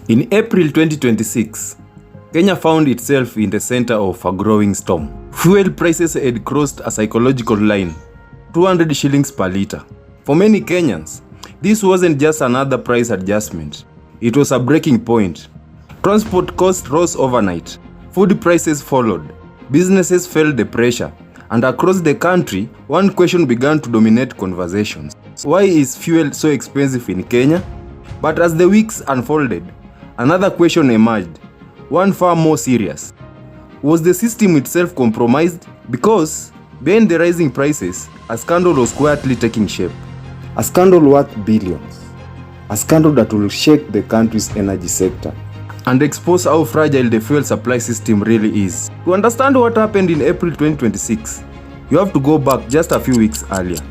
In April 2026, Kenya found itself in the center of a growing storm. Fuel prices had crossed a psychological line, 200 shillings per liter. For many Kenyans, this wasn't just another price adjustment. It was a breaking point. Transport costs rose overnight. Food prices followed. Businesses felt the pressure. And across the country, one question began to dominate conversations. Why is fuel so expensive in Kenya? But as the weeks unfolded, another question emerged, one far more serious. Was the system itself compromised? Because behind the rising prices, a scandal was quietly taking shape. A scandal worth billions. A scandal that will shake the country's energy sector and expose how fragile the fuel supply system really is. To understand what happened in April 2026, you have to go back just a few weeks earlier.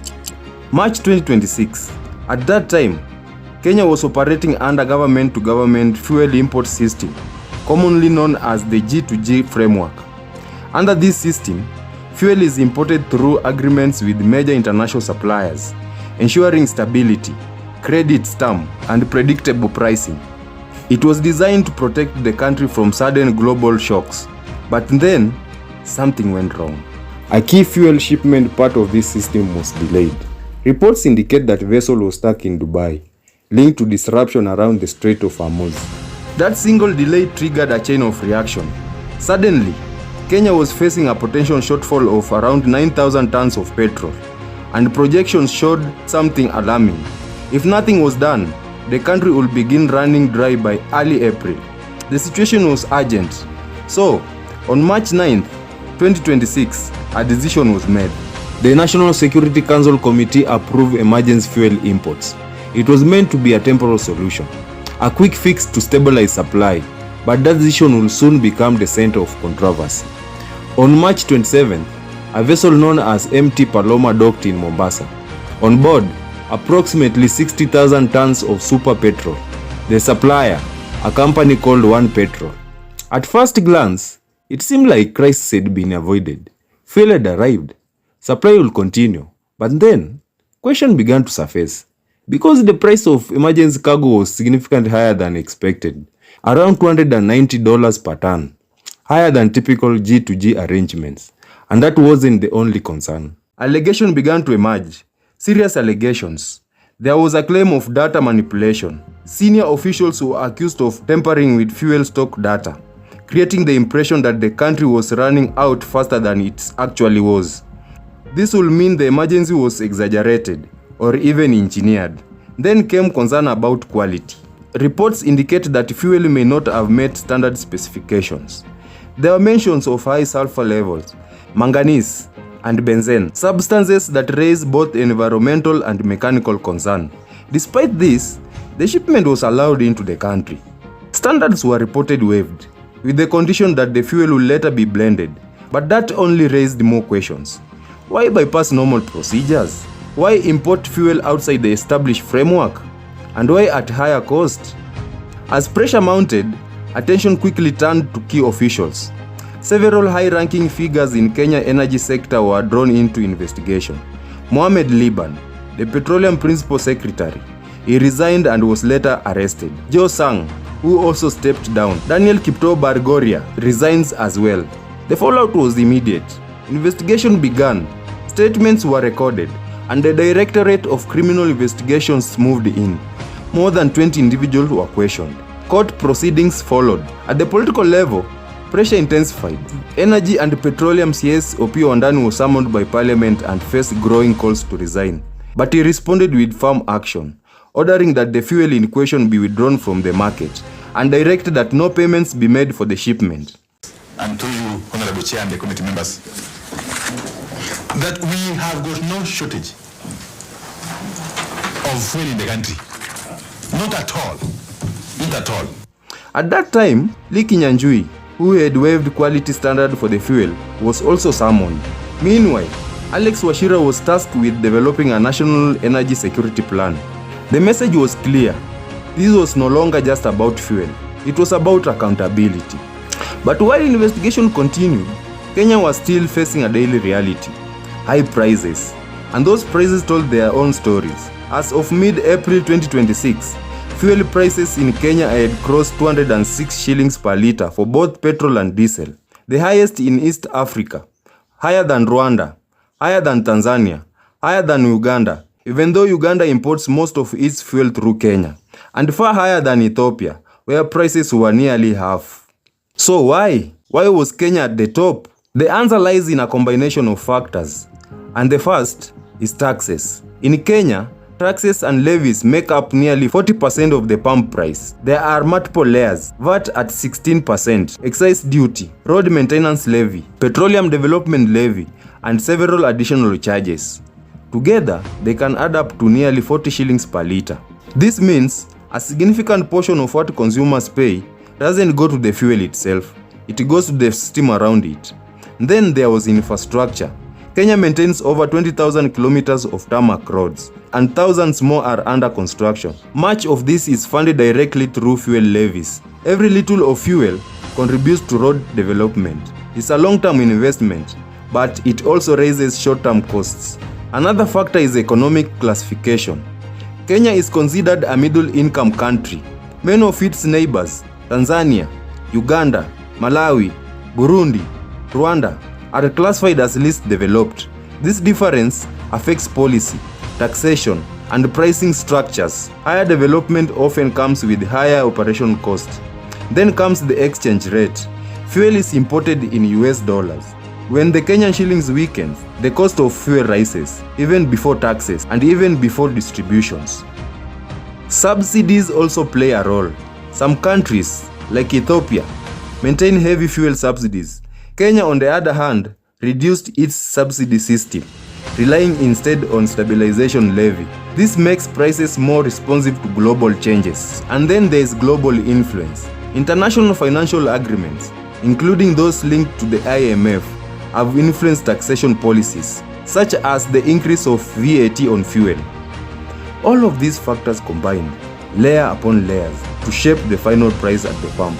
March 2026. At that time, Kenya was operating under government-to-government fuel import system, commonly known as the G2G framework. Under this system, fuel is imported through agreements with major international suppliers, ensuring stability, credit stamp, and predictable pricing. It was designed to protect the country from sudden global shocks. But then, something went wrong. A key fuel shipment part of this system was delayed. Reports indicate that vessel was stuck in Dubai, linked to disruption around the Strait of Hormuz. That single delay triggered a chain of reaction. Suddenly, Kenya was facing a potential shortfall of around 9,000 tons of petrol, and projections showed something alarming. If nothing was done, the country would begin running dry by early April. The situation was urgent. So, on March 9, 2026, a decision was made. The National Security Council Committee approved emergency fuel imports. It was meant to be a temporary solution, a quick fix to stabilize supply, but that decision will soon become the center of controversy. On March 27th, a vessel known as MT Paloma docked in Mombasa. On board, approximately 60,000 tons of super petrol. The supplier, a company called One Petrol. At first glance, it seemed like crisis had been avoided. Fuel had arrived. Supply will continue. But then, questions began to surface. Because the price of emergency cargo was significantly higher than expected, around $290 per ton, higher than typical G2G arrangements. And that wasn't the only concern. Allegations began to emerge. Serious allegations. There was a claim of data manipulation. Senior officials were accused of tampering with fuel stock data, creating the impression that the country was running out faster than it actually was. This would mean the emergency was exaggerated or even engineered. Then came concern about quality. Reports indicate that fuel may not have met standard specifications. There were mentions of high sulfur levels, manganese, and benzene, substances that raise both environmental and mechanical concern. Despite this, the shipment was allowed into the country. Standards were reported waived, with the condition that the fuel will later be blended. But that only raised more questions. Why bypass normal procedures? Why import fuel outside the established framework? And why at higher cost? As pressure mounted, attention quickly turned to key officials. Several high-ranking figures in Kenya energy sector were drawn into investigation. Mohamed Liban, the Petroleum Principal Secretary, he resigned and was later arrested. Joe Sang, who also stepped down. Daniel Kipto Bargoria resigns as well. The fallout was immediate. Investigation began, statements were recorded, and the Directorate of Criminal Investigations moved in. More than 20 individuals were questioned. Court proceedings followed. At the political level, pressure intensified. Energy and Petroleum CS Opiyo Wandayi was summoned by Parliament and faced growing calls to resign. But he responded with firm action, ordering that the fuel in question be withdrawn from the market and directed that no payments be made for the shipment. And to you, Honorable Chair and the committee members, that we have got no shortage of fuel in the country. Not at all. Not at all. At that time, Lee Kinyanjui, who had waived quality standard for the fuel, was also summoned. Meanwhile, Alex Wachira was tasked with developing a national energy security plan. The message was clear. This was no longer just about fuel. It was about accountability. But while investigation continued, Kenya was still facing a daily reality. High prices. And those prices told their own stories. As of mid-April 2026, Fuel prices in Kenya had crossed 206 shillings per litre for both petrol and diesel, the highest in East Africa, higher than Rwanda, higher than Tanzania, higher than Uganda, even though Uganda imports most of its fuel through Kenya, and far higher than Ethiopia, where prices were nearly half. So why? Why was Kenya at the top? The answer lies in a combination of factors, and the first is taxes. In Kenya, taxes and levies make up nearly 40% of the pump price. There are multiple layers: VAT at 16%, excise duty, road maintenance levy, petroleum development levy, and several additional charges. Together, they can add up to nearly 40 shillings per litre. This means a significant portion of what consumers pay doesn't go to the fuel itself, it goes to the system around it. Then there was infrastructure. Kenya maintains over 20,000 kilometers of tarmac roads, and thousands more are under construction. Much of this is funded directly through fuel levies. Every little of fuel contributes to road development. It's a long-term investment, but it also raises short-term costs. Another factor is economic classification. Kenya is considered a middle-income country. Many of its neighbors, Tanzania, Uganda, Malawi, Burundi, Rwanda, are classified as least developed. This difference affects policy, taxation, and pricing structures. Higher development often comes with higher operation costs. Then comes the exchange rate. Fuel is imported in US dollars. When the Kenyan shillings weakens, the cost of fuel rises, even before taxes and even before distributions. Subsidies also play a role. Some countries, like Ethiopia, maintain heavy fuel subsidies. Kenya, on the other hand, reduced its subsidy system, relying instead on stabilization levy. This makes prices more responsive to global changes. And then there is global influence. International financial agreements, including those linked to the IMF, have influenced taxation policies, such as the increase of VAT on fuel. All of these factors combined, layer upon layers, to shape the final price at the pump.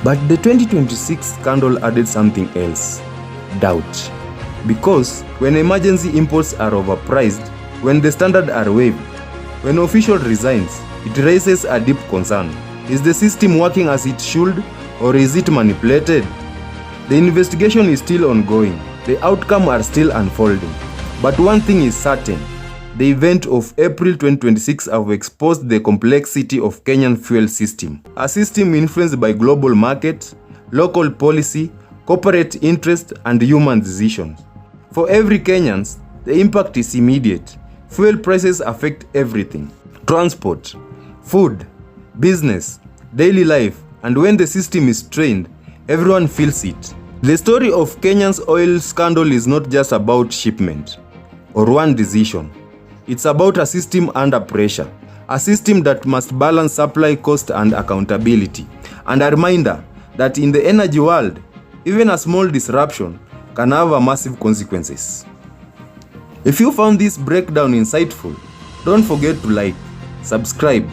But the 2026 scandal added something else: doubt. Because when emergency imports are overpriced, when the standards are waived, when an official resigns, it raises a deep concern. Is the system working as it should, or is it manipulated? The investigation is still ongoing. The outcomes are still unfolding. But one thing is certain: the event of April 2026 have exposed the complexity of Kenyan fuel system. A system influenced by global market, local policy, corporate interest, and human decisions. For every Kenyan, the impact is immediate. Fuel prices affect everything: transport, food, business, daily life, and when the system is strained, everyone feels it. The story of Kenya's oil scandal is not just about shipment or one decision. It's about a system under pressure, a system that must balance supply, cost, and accountability, and a reminder that in the energy world, even a small disruption can have a massive consequences. If you found this breakdown insightful, don't forget to like, subscribe,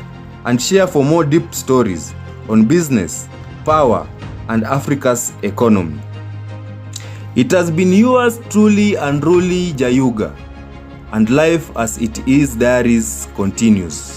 and share for more deep stories on business, power, and Africa's economy. It has been yours truly, Unruly Jayuga, and Life as It Is Diaries continues.